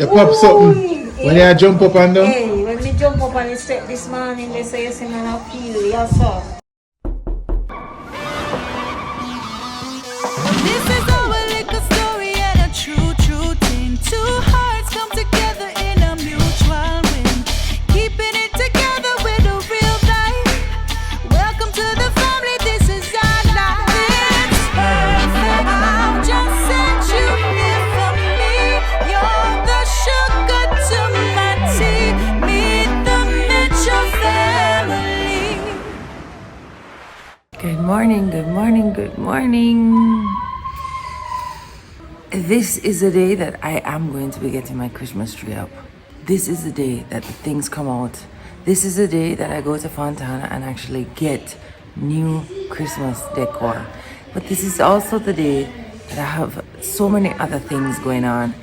You pop something when you jump up and down? Hey, when me jump up on the step this morning, they say you see me on a peel, yes sir. This is our little story and a true, true thing. Two hearts come together in a mutual win. Keeping it together with a real life. Welcome to the family, this is our life. It's perfect. I'll just set you here for me. You're the sugar to my tea. Meet the Mitchell family. Good morning, good morning, good morning. This is the day that I am going to be getting my Christmas tree up. This is the day that the things come out. This is the day that I go to Fontana and actually get new Christmas decor. But this is also the day that I have so many other things going on.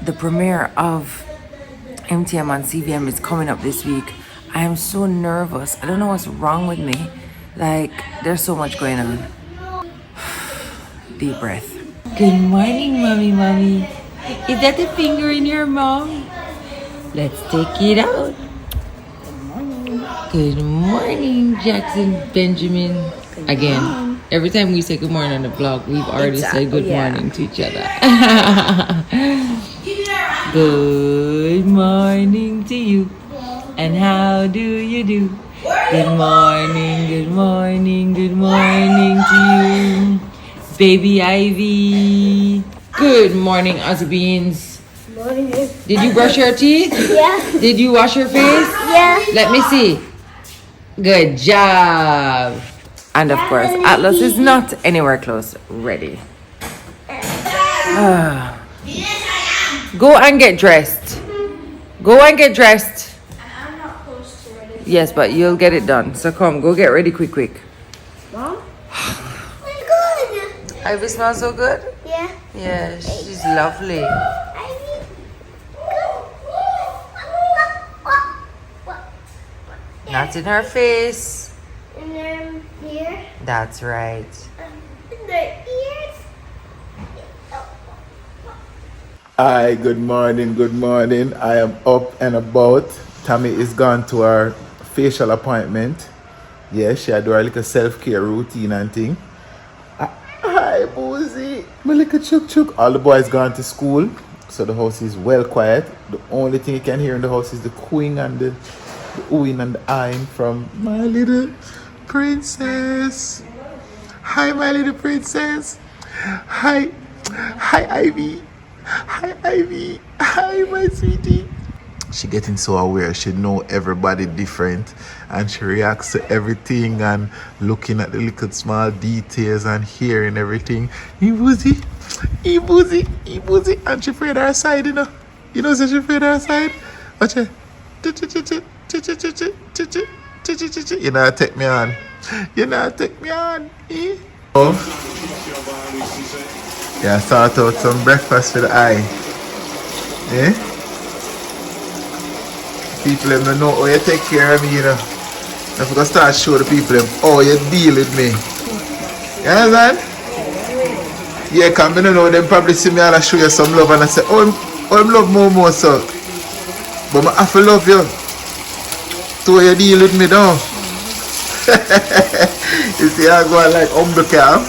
The premiere of MTM on CVM is coming up this week. I am so nervous. I don't know what's wrong with me. Like, there's so much going on. Deep breath. Good morning, mommy. Is that a finger in your mouth? Let's take it out. Good morning, Jackson Benjamin. Again, every time we say good morning on the vlog, we've already said good morning to each other. Good morning to you. And how do you do? Good morning, good morning, good morning to you. Baby Ivy. Good morning, Aussie Beans. Morning. Did you brush your teeth? Yeah. Did you wash your face? Yeah. Let me see. Good job. And of course, Atlas is not anywhere close. Ready. Go and get dressed. Go and get dressed. I'm not close to ready. Yes, but you'll get it done. So come, go get ready quick. Mom? Good. Ivy smells so good? Yeah. Yeah, she's lovely. Not in her face. In their ear. That's right. In their ears. Hi, good morning. I am up and about. Tami is gone to her facial appointment. Yeah, she had do her little self-care routine and thing. Hi, Boozy. My little chuk. All the boys gone to school, so the house is well quiet. The only thing you can hear in the house is the cooing and the oohing and the eyeing from my little princess. Hi, my little princess. Hi, Ivy. Hi, my sweetie. She getting so aware. She know everybody different, and she reacts to everything and looking at the little small details and hearing everything. Eboozy, and she afraid her side, you know. You know, so she afraid her side. Watch it. You know, take me on. Eh? Oh. Yeah, sort out some breakfast for the eye. Eh? People them don't know how you take care of me, you know. I'm gonna start show the people them how you deal with me. You understand? Yeah, cause I don't know, them probably see me and I show you some love and I say, oh, I'm love more so. But I have to love you. So you deal with me now. You see I go like humble calf.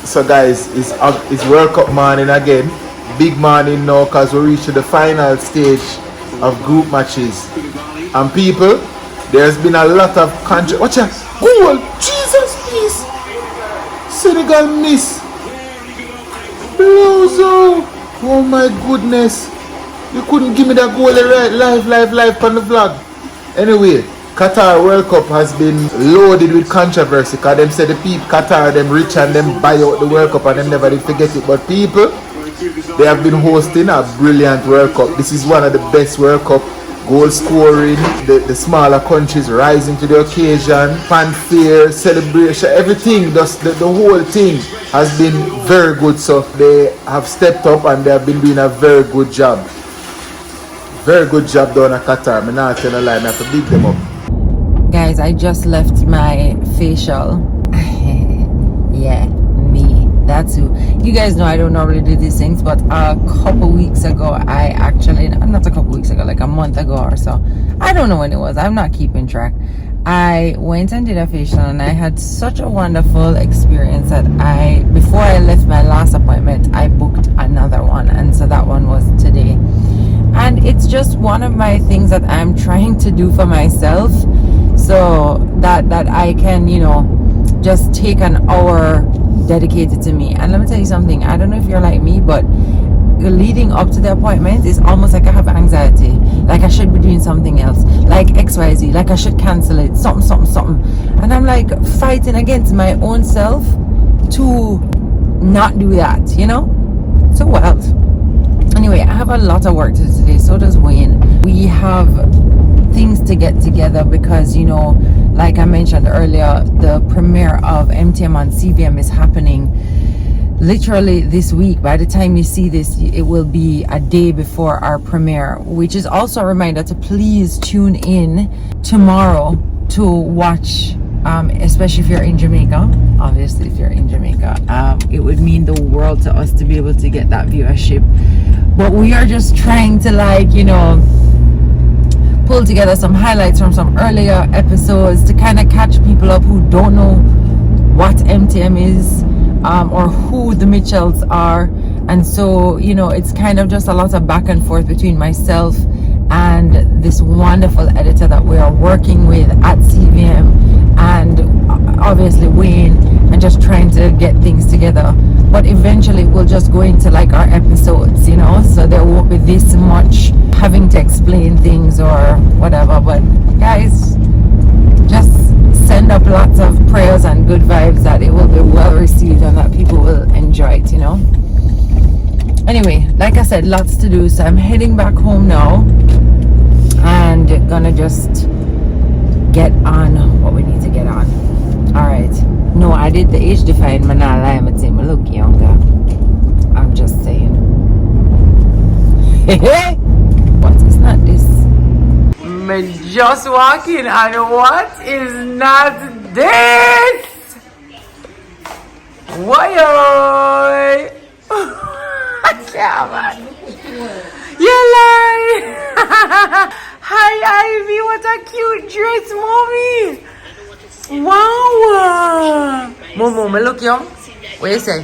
So guys, it's World Cup morning again. Big morning now because we reached the final stage of group matches. And people, there's been a lot of country. Watch out! Goal! Jesus, please! Senegal miss. Blozo! Oh my goodness! You couldn't give me that goal live on the vlog. Anyway, Qatar World Cup has been loaded with controversy because them say the people Qatar them rich and them buy out the World Cup and them never did forget it. But people, they have been hosting a brilliant World Cup. This is one of the best World Cup. Goal scoring, the smaller countries rising to the occasion, fanfare, celebration, everything, the whole thing has been very good. So they have stepped up and they have been doing a very good job. Very good job done at Qatar. I'm not telling a lie, I have to beat them up. Guys, I just left my facial. Yeah, me. that too. You guys know I don't normally do these things, but a couple weeks ago, not a couple weeks ago, like a month ago or so, I don't know when it was, I'm not keeping track, I went and did a facial, and I had such a wonderful experience that before I left my last appointment, I booked another one, and so that one was today. And it's just one of my things that I'm trying to do for myself, so that I can, just take an hour dedicated to me. And let me tell you something, I don't know if you're like me, but leading up to the appointment is almost like I have anxiety, like I should be doing something else, like XYZ, like I should cancel it, something, and I'm like fighting against my own self to not do that, so wild. Anyway, I have a lot of work to do today, so does Wayne. We have things to get together because, like I mentioned earlier, the premiere of MTM on CVM is happening literally this week. By the time you see this, it will be a day before our premiere, which is also a reminder to please tune in tomorrow to watch, especially if you're in Jamaica. Obviously, if you're in Jamaica, it would mean the world to us to be able to get that viewership. But we are just trying to pull together some highlights from some earlier episodes to kind of catch people up who don't know what MTM is, or who the Mitchells are. And so, it's kind of just a lot of back and forth between myself and this wonderful editor that we are working with at CVM, and obviously Wayne, and just trying to get things together. But eventually we'll just go into like our episodes, so there won't be this much having to explain things or whatever. But guys, just send up lots of prayers and good vibes that it will be well received and that people will enjoy it, Anyway, like I said, lots to do, so I'm heading back home now and gonna just get on what we need to get on. Alright. No, I did the age define, man. I lie, but me look younger. I'm just saying. What is not this? Me just walking, and what is not this? Why? Come on. You lie. Hi, Ivy. What a cute dress, mommy. Wow! Momo, me look young? What you say?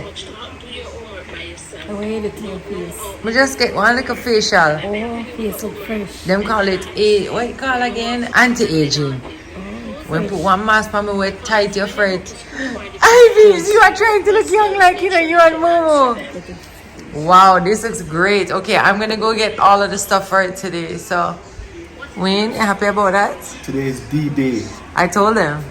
The way you look in your face. Me just get one like a facial. Oh, face look fresh. Them call it what you call again? Anti-aging. When you put one mask on me, we tight your fret. Ivy, you are trying to look young like you and Momo. Wow, this looks great. Okay, I'm gonna go get all of the stuff for it today. So, Wayne, you happy about that? Today is D-Day. I told them.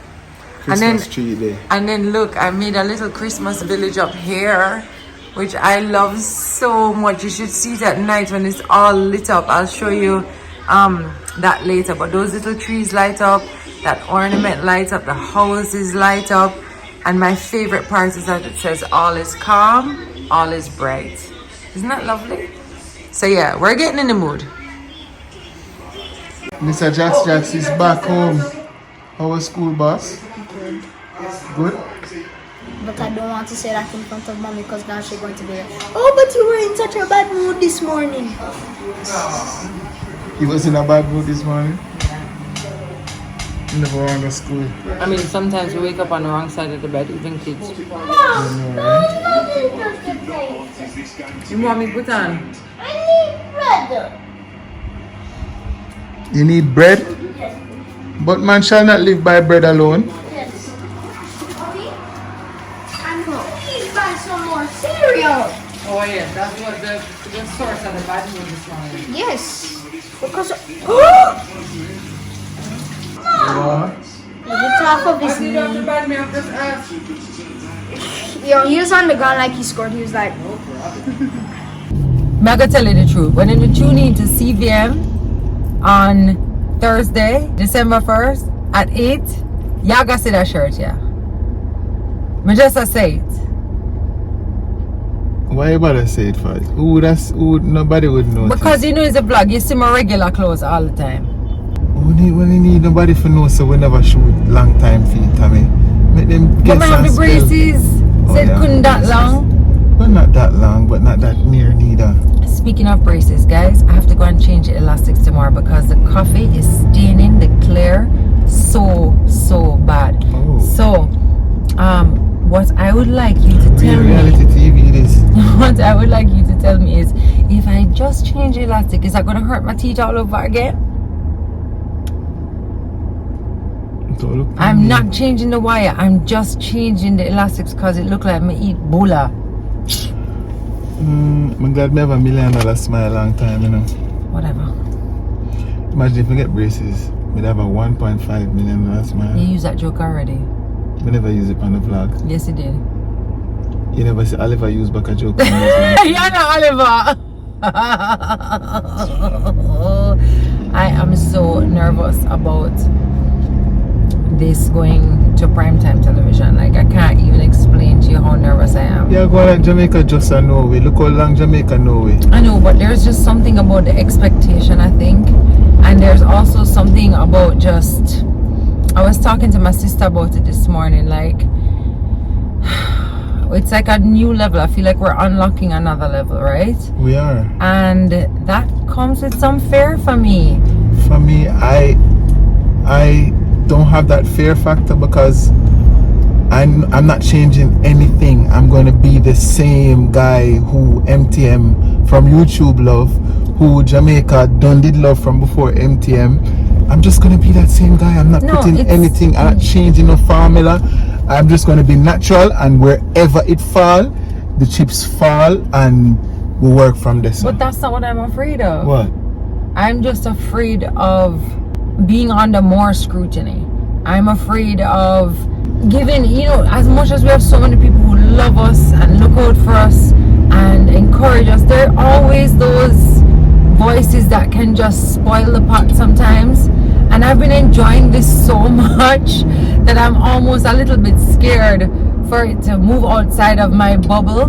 Christmas tree day. And then look, I made a little Christmas village up here, which I love so much. You should see it at night when it's all lit up. I'll show you that later. But those little trees light up, that ornament lights up, the houses light up. And my favorite part is that it says all is calm, all is bright. Isn't that lovely? So yeah, we're getting in the mood. Mr. Jax is back home. How was school, boss? Good? But I don't want to say that in front of mommy because now she's going to be like, oh, but you were in such a bad mood this morning. He was in a bad mood this morning? He never went to school. I mean, sometimes we wake up on the wrong side of the bed, even kids. You want me to put on? I need bread. You need bread? But man shall not live by bread alone. Yes. I'm going to buy some more cereal. Oh yeah, that was the source of the bad mood this morning. Yes. Because What? the top of his knee. bad mood just ask? Yo, he was on the ground like he scored. He was like, I'm gonna tell you the truth. When you tune in to CVM on Thursday, December 1st at 8, y'all gotta see that shirt, yeah. Me just say it. Why you bother say it for? Nobody would know. Because you know it's a vlog, you see my regular clothes all the time. When you need nobody for know, so we never shoot long time feet, Tami. Make them But get I have the some braces. spell. Said yeah, couldn't that braces. long. But not that long, but not that near neither. Speaking of braces, guys, I have to go and change the elastics tomorrow because the coffee is staining the clear so bad. Oh. So, what I would like you to tell Reality TV this. what I would like you to tell me is, if I just change the elastic, is that going to hurt my teeth all over again? I'm not changing the wire. I'm just changing the elastics because it look like me eat bola. I'm glad me have $1 million smile a long time, you know. Whatever. Imagine if I get braces, we'd have a $1.5 million smile. You use that joke already. We never use it on the vlog. Yes, you did. You never see Oliver use back a joke. You're not Oliver. I am so nervous about this going to primetime television. Like, I can't even explain to you how nervous I am. Yeah, go like Jamaica just a Norway. Look how long Jamaica Norway. I know, but there's just something about the expectation, I think. And there's also something about just, I was talking to my sister about it this morning, like, it's like a new level. I feel like we're unlocking another level, right? We are. And that comes with some fear for me. For me, I don't have that fear factor because I'm not changing anything. I'm going to be the same guy who MTM from YouTube love, who Jamaica done did love from before MTM. I'm just going to be that same guy. I'm not putting anything, I'm not changing no formula. I'm just going to be natural, and wherever it fall, the chips fall, and we work from this. But that's not what I'm afraid of. What? I'm just afraid of being under more scrutiny. I'm afraid of giving, you know, as much as we have so many people who love us and look out for us and encourage us, there are always those voices that can just spoil the pot sometimes. And I've been enjoying this so much that I'm almost a little bit scared for it to move outside of my bubble.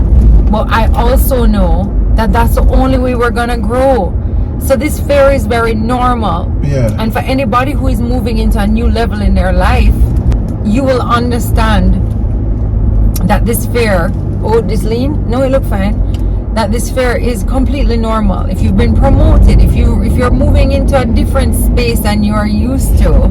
But I also know that that's the only way we're gonna grow. So this fear is very normal. Yeah. And for anybody who is moving into a new level in their life, you will understand that this fear, oh, this lean? No, it look fine. That this fear is completely normal. If you've been promoted, if you're moving into a different space than you are used to,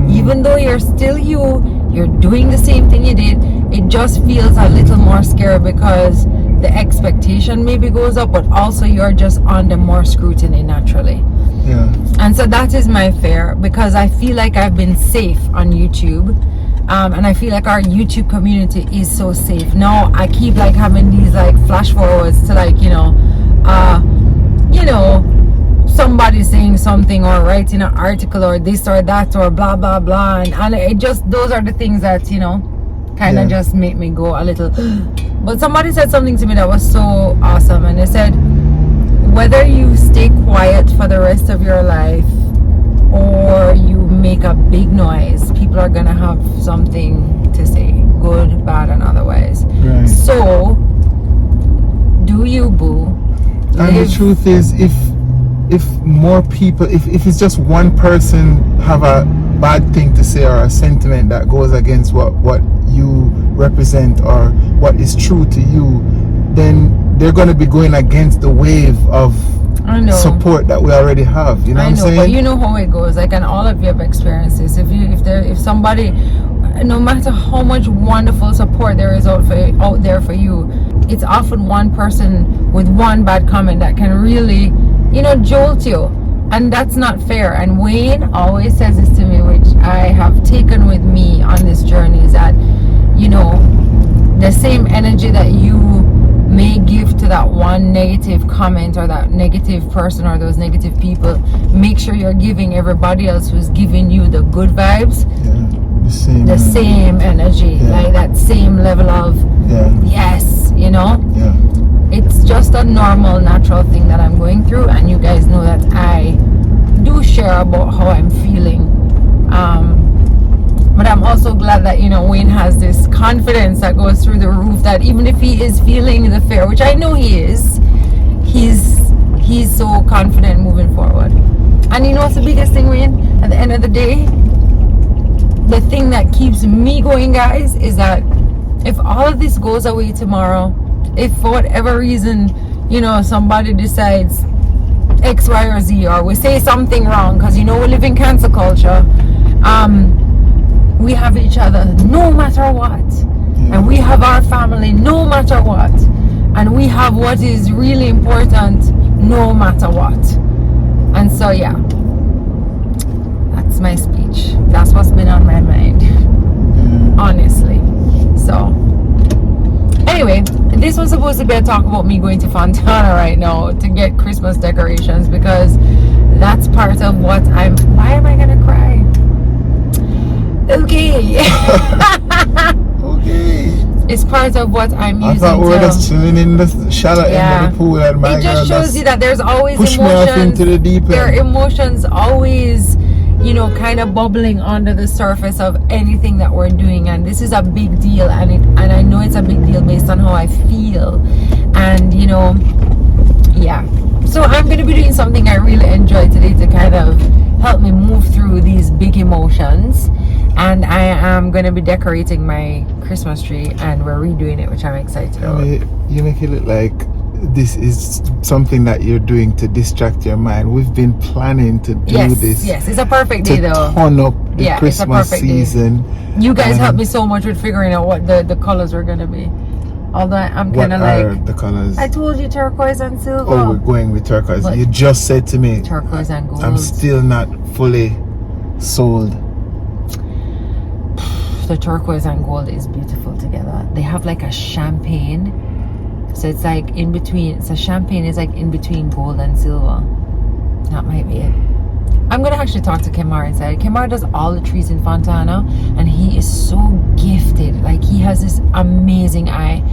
even though you're still you're doing the same thing you did, it just feels a little more scary because the expectation maybe goes up, but also you're just under more scrutiny naturally. Yeah. And so that is my fear, because I feel like I've been safe on YouTube. And I feel like our YouTube community is so safe. Now I keep like having these like flash forwards to like, you know, somebody saying something or writing an article or this or that or blah blah blah, and it just, those are the things that, you know, kind of just make me go a little. But somebody said something to me that was so awesome, and they said, whether you stay quiet for the rest of your life or you make a big noise, people are gonna have something to say, good, bad, and otherwise. Right. So do you, boo. And the truth is, if more people, if it's just one person have a bad thing to say or a sentiment that goes against what you represent or what is true to you, then they're going to be going against the wave of support that we already have. You know what I'm saying? But you know how it goes. Like, and all of you have experienced this. If somebody, no matter how much wonderful support there is out there for you, it's often one person with one bad comment that can really, you know, jolt you. And that's not fair. And Wayne always says this to me, which I have taken with me on this journey, is that, you know, the same energy that you may give to that one negative comment or that negative person or those negative people, make sure you're giving everybody else who's giving you the good vibes the same energy, like that same level of yes, you know. It's just a normal, natural thing that I'm going through, and you guys know that I do share about how I'm feeling. But I'm also glad that, you know, Wayne has this confidence that goes through the roof, that even if he is feeling the fear, which I know he is, he's so confident moving forward. And you know what's the biggest thing, Wayne? At the end of the day, the thing that keeps me going, guys, is that if all of this goes away tomorrow, if for whatever reason, you know, somebody decides X, Y, or Z, or we say something wrong, because you know we live in cancel culture, we have each other no matter what, and we have our family no matter what, and we have what is really important no matter what. And so yeah, that's my speech. That's what's been on my mind, honestly. So anyway, this was supposed to be a talk about me going to Fontana right now to get Christmas decorations, because that's part of what I'm... Why am I gonna cry? Okay. Okay. It's part of what I'm I using thought we were to... just chilling in the shallow end of the pool, and my It just girl shows you that there's always push me off emotions. into the deep end. There are emotions always, you know, kind of bubbling under the surface of anything that we're doing, and this is a big deal, and I know it's a big deal based on how I feel, and you know, yeah. So I'm going to be doing something I really enjoy today to kind of help me move through these big emotions, and I am going to be decorating my Christmas tree, and we're redoing it, which I'm excited about. You make it look like this is something that you're doing to distract your mind. We've been planning to do this. Yes, it's a perfect day to though. turn up the Yeah, it's a Christmas perfect day. season. You guys helped me so much with figuring out what the colors were going to be. Although I'm What kind of are like... the colors? I told you turquoise and silver. Oh, we're going with turquoise. But You just said to me, turquoise and gold. I'm still not fully sold. The turquoise and gold is beautiful together. They have like a champagne, so it's like in between. So champagne is like in between gold and silver. That might be it. I'm gonna actually talk to Kemar inside. Kemar does all the trees in Fontana, and he is so gifted. Like, he has this amazing eye.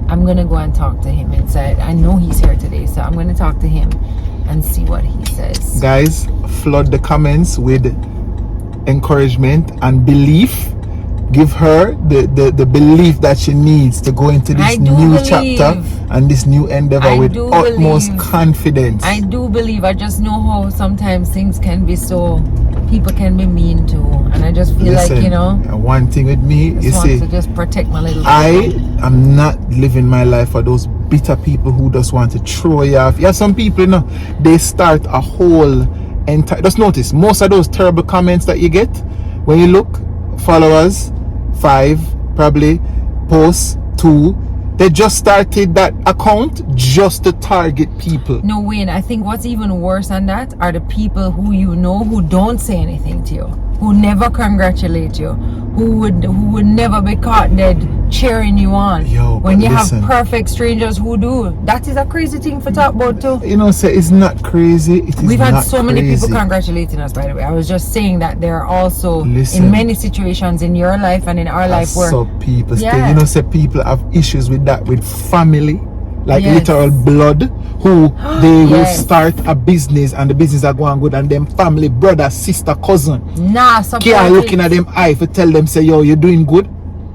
I'm gonna go and talk to him inside. I know he's here today, so I'm gonna talk to him and see what he says. Guys, flood the comments with encouragement and belief. Give her the belief that she needs to go into this new chapter and this new endeavor with utmost confidence. I do believe. I just know how sometimes things can be so... People can be mean too, and I just feel like, you know... One thing with me, you see, to just protect my little... I am not living my life for those bitter people who just want to throw you off. Yeah, some people, you know, they start a whole entire... Just notice, most of those terrible comments that you get, when you look, followers, 5 probably, posts 2, they just started that account just to target people. No, Wayne, I think what's even worse than that are the people who you know who don't say anything to you, who never congratulate you, who would never be caught dead cheering you on. Yo, when you listen, have perfect strangers who do. That is a crazy thing for talk about too. You know, say it's not crazy. It is We've had not so many crazy. people congratulating us, by the way. I was just saying that there are also Listen, in many situations in your life and in our life where some people still, Yeah. you know, say people have issues with that, with family, like Yes. literal blood, who they will Yes. start a business and the business are going good, and them family, brother, sister, cousin nah, support can't it. looking at them eye to tell them, say, yo, you're doing good,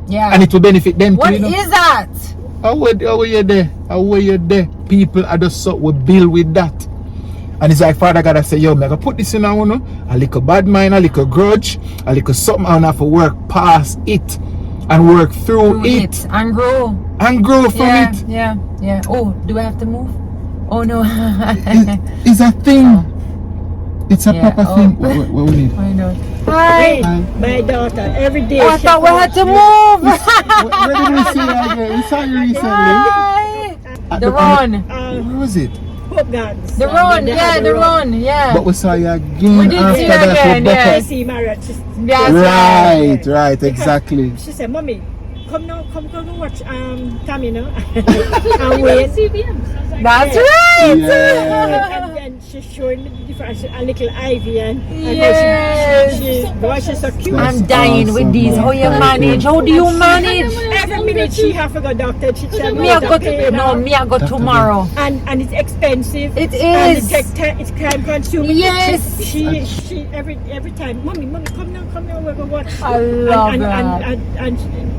Yeah. and it will benefit them What too, you know? is that? How you there? How you there? People are just so will build with that. And it's like Father God, I say, yo, I'm gonna put this in a little bad mind, a little grudge, a little something, I have to work past it and work through it and grow. and grow from it. Yeah. Oh, do I have to move? Oh no. It's a thing. It's a Yeah, proper thing. What we need? I know. Hi. My daughter, every day. Oh, I thought we had to move. Where did we see you again? We saw you recently. Hi. At The run. Where was it? Hope Gardens. The run. Yeah, the run. Yeah. But we saw you again. We did after see you that, again, Rebecca. yeah. See Marriott. That's Right, exactly. She said, Mommy, come now, come and watch Tami, you know. And Wayne. That's right. Yeah. And then she's showing me the difference, a little Ivy, and Yes. she's so cute. That's I'm dying awesome, with these. man. How you Thank manage? you. How do you manage? Every minute she have to go doctor. She tell Me I go me I go tomorrow. And it's expensive. It And is. it takes time. It's time consuming. Yes. She every time. Mommy, come now. We're gonna watch. I love and, that. And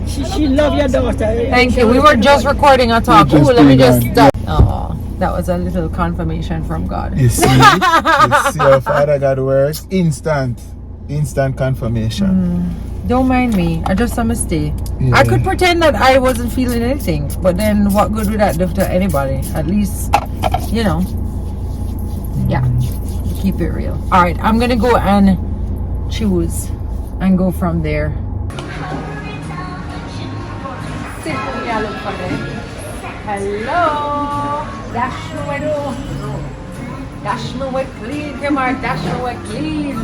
she love your daughter. Thank you. We were just recording a talk. We're just Ooh, let me doing just. that. Oh, that was a little confirmation from God. You see how Father God works? Instant confirmation. Don't mind me. I just saw stay. Yeah. I could pretend that I wasn't feeling anything, but then what good would that do to anybody? At least, you know. Yeah. Keep it real. Alright, I'm gonna go and choose and go from there. Hello. Dash me away, dash me away clean. Come on, dash me away clean.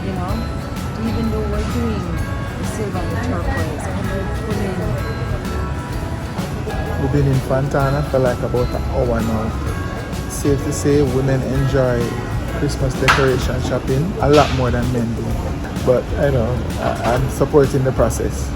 You know, even though we're doing the silver and the turquoise, and We've been in Fontana for like about an hour now. Safe to say, women enjoy Christmas decoration shopping a lot more than men do. But I know, I'm supporting the process.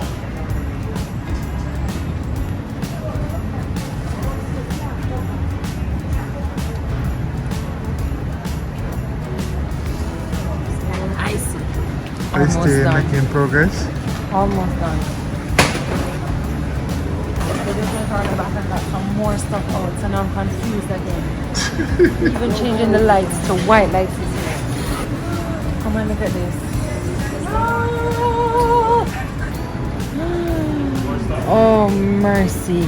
Are you still making progress? almost done. They just went around the back and got some more stuff out, so now I'm confused again. Even changing the lights to white lights is here. Come on, look at this. Oh, mercy.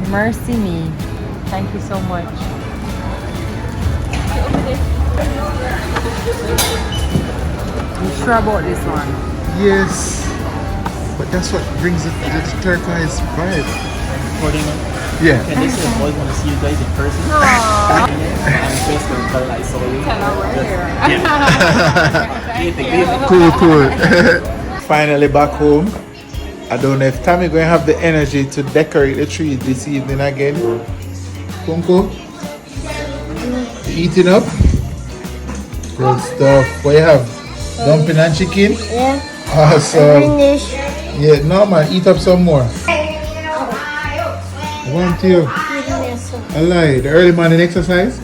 Mercy me. Thank you so much. You sure about this one? Yes. But that's what brings the turquoise vibe. Recording now? Yeah. And they said always want to see you guys in person. Aww. On Facebook, tell I saw you. Tell her we're here. Cool. Finally back home. I don't know if Tami going to have the energy to decorate the tree this evening again. Kunko? Eating up? Good stuff. What you have? Dumpling and chicken? Yeah. Awesome. Yeah, no man, eat up some more. One to you. A lie. The early morning exercise?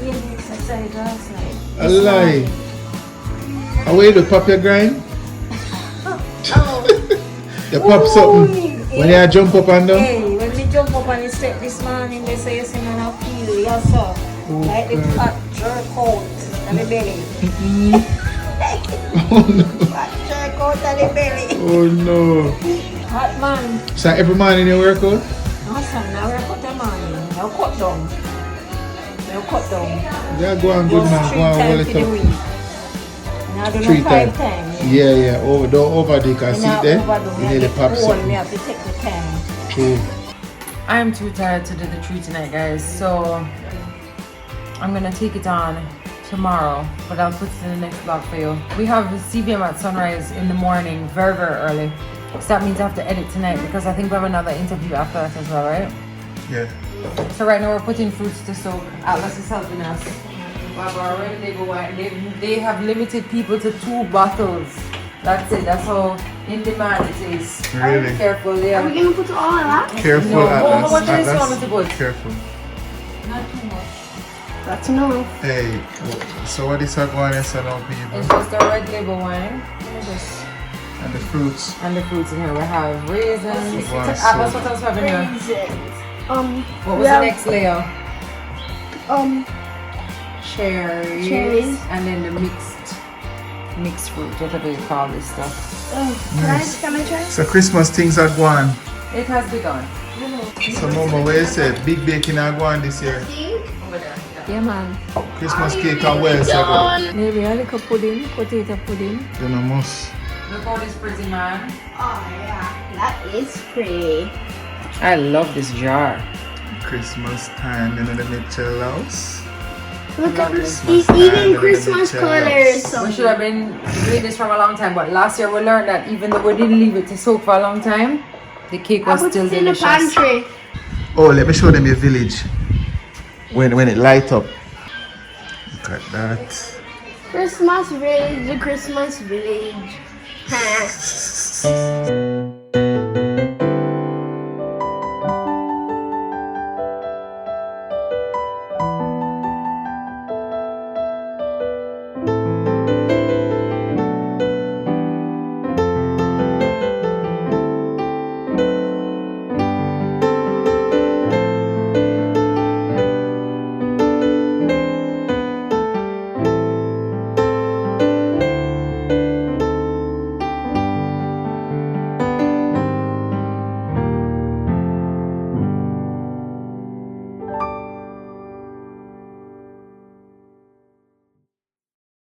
A lie. Away to pop your grind? You pop something when you jump up and down? Hey, when we jump up on the step this morning, they say you see man up feel yourself. Like the fat jerk out on the belly. Oh no. Fat jerk out on the belly. Oh no. Hot man. So every morning you work out? No son, now we're cut the morning. Now cut down. Now cut down. Yeah, go on, good man. Go on, roll it up. Now do 3 not 5 times. Yeah. Over, don't overdo it. I see there. You need to pop We something. have to take the time. True. I'm too tired to do the tree tonight, guys, so I'm gonna take it on tomorrow, but I'll put it in the next vlog for you. We have CBM at sunrise in the morning, very very early, so that means I have to edit tonight because I think we have another interview after that as well, right? Yeah. So right now we're putting fruits to soak. Atlas is helping us. They have limited people to 2 bottles. That's it. That's how in demand it is. Really? Careful, yeah. Are we gonna put all of that? Careful, No, Atlas. what is wrong with the Atlas. boat? Careful. Not too much. That's enough. Hey, so what is going on here now, people? It's just a red label wine. And the fruits. And the fruits in here. We have raisins. Wow, Atlas, so- what else we have in here? What We was the have, next layer? cherries. Cherries. And then the mixed fruit, whatever you call this stuff. Can I try? So Christmas things are going. It has begun. So Mama, what you say? Big baking are going this year. Over there. Yeah man. Christmas cake and well, so good. Maybe a little pudding, potato pudding. You know, must. Look how this pretty, man. Oh yeah, that is pretty. I love this jar. Christmas time in the Mitchell house. Look at Christmas this, time even in the Christmas Mitchell colors. house. We should have been doing this from a long time, but last year we learned that even though we didn't leave it to soak for a long time, the cake was still in the delicious. pantry. Oh, let me show them your village. When it light up. Look at that. Christmas village, the Christmas village.